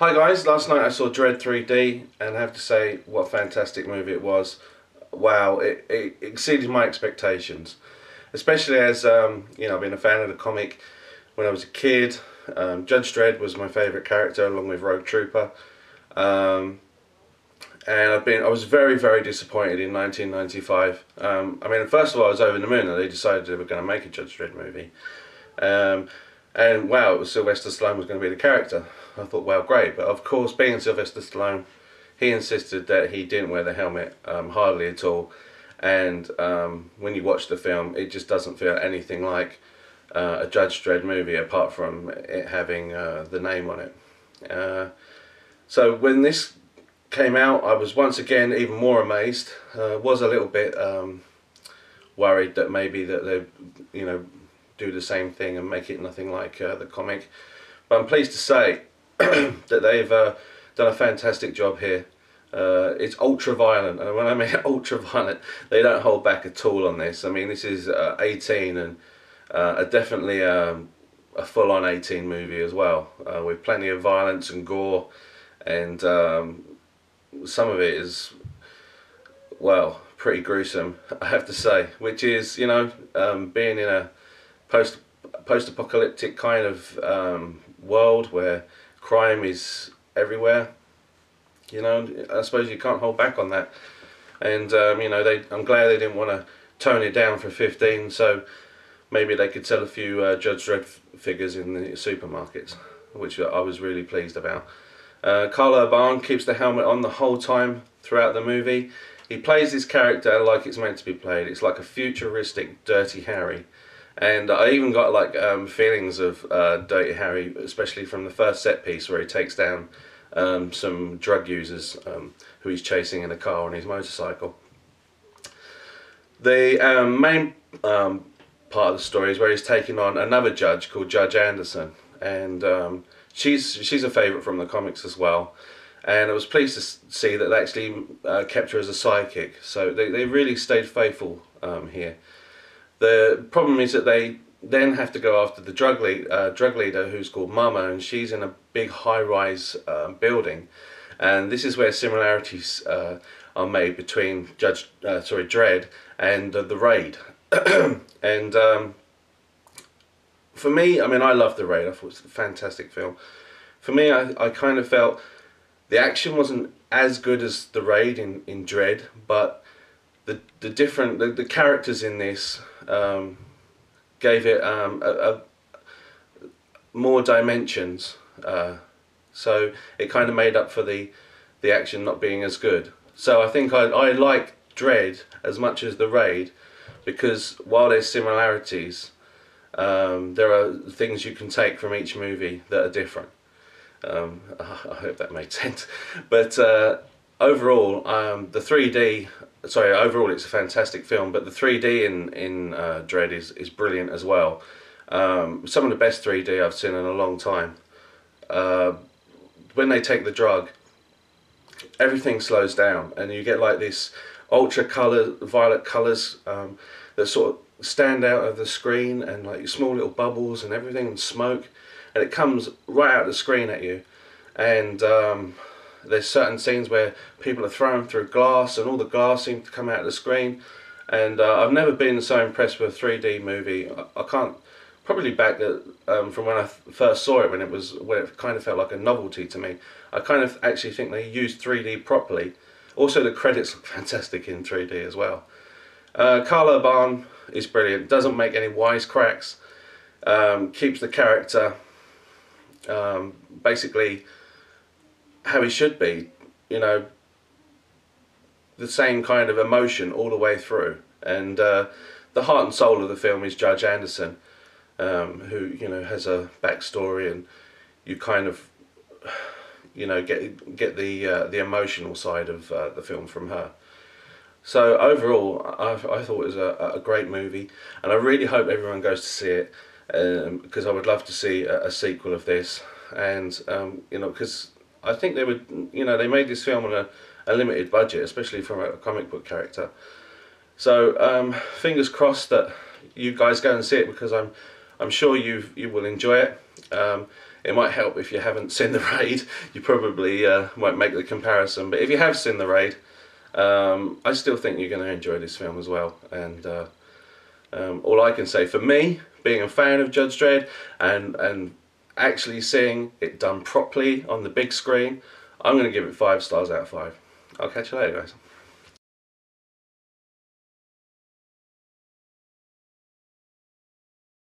Hi guys, last night I saw Dredd 3D and I have to say what a fantastic movie it was. Wow, it exceeded my expectations. Especially as, I've been a fan of the comic when I was a kid. Judge Dredd was my favourite character along with Rogue Trooper. And I was very, very disappointed in 1995. First of all I was over the moon that they decided they were going to make a Judge Dredd movie. And wow, it was Sylvester Stallone was going to be the character. I thought, well, great. But of course, being Sylvester Stallone, he insisted that he didn't wear the helmet, hardly at all. And when you watch the film, it just doesn't feel anything like a Judge Dredd movie, apart from it having the name on it. So when this came out, I was once again even more amazed. Was a little bit worried that maybe that they, do the same thing and make it nothing like the comic. But I'm pleased to say that they've done a fantastic job here. It's ultra violent, and when I mean ultra violent, they don't hold back at all on this. I mean, this is 18 and definitely a full-on 18 movie as well, with plenty of violence and gore, and some of it is, well, pretty gruesome, I have to say. Which is, being in a post-apocalyptic kind of world where crime is everywhere, I suppose you can't hold back on that. And I'm glad they didn't want to tone it down for 15, so maybe they could sell a few Judge Dredd figures in the supermarkets, which I was really pleased about. Carl Urban keeps the helmet on the whole time throughout the movie. He plays his character like it's meant to be played. It's like a futuristic Dirty Harry. And I even got like feelings of Dirty Harry, especially from the first set piece where he takes down some drug users who he's chasing in a car on his motorcycle. The main part of the story is where he's taking on another judge called Judge Anderson, and she's a favourite from the comics as well. And I was pleased to see that they actually kept her as a sidekick, so they really stayed faithful here. The problem is that they then have to go after the drug leader, who's called Mama, and she's in a big high-rise building. And this is where similarities are made between Dredd and the Raid. And for me, I love the Raid. I thought it was a fantastic film. For me, I kind of felt the action wasn't as good as the Raid in Dredd, but the characters in this gave it more dimensions, so it kind of made up for the action not being as good. So I think I like Dredd as much as the Raid, because while there's similarities, there are things you can take from each movie that are different. I hope that made sense. But overall, overall it's a fantastic film, but the 3D in Dredd is brilliant as well. Some of the best 3D I've seen in a long time. When they take the drug, everything slows down and you get like this ultra violet colours that sort of stand out of the screen, and like small little bubbles and everything, and smoke, and it comes right out of the screen at you. And there's certain scenes where people are thrown through glass, and all the glass seems to come out of the screen. And I've never been so impressed with a 3D movie. I can't, probably back from when I first saw it, when it kind of felt like a novelty to me. I kind of actually think they used 3D properly. Also, the credits look fantastic in 3D as well. Carl Urban is brilliant. Doesn't make any wisecracks. Keeps the character basically how he should be, the same kind of emotion all the way through. And the heart and soul of the film is Judge Anderson, who has a backstory, and you kind of get the emotional side of the film from her. So overall, I thought it was a great movie, and I really hope everyone goes to see it, because I would love to see a sequel of this. And because I think they would, they made this film on a limited budget, especially from a comic book character. So fingers crossed that you guys go and see it, because I'm sure you will enjoy it. it might help if you haven't seen the Raid. You probably won't make the comparison, but if you have seen the Raid, I still think you're going to enjoy this film as well. And all I can say, for me, being a fan of Judge Dredd and actually seeing it done properly on the big screen, I'm going to give it 5 stars out of 5. I'll catch you later, guys.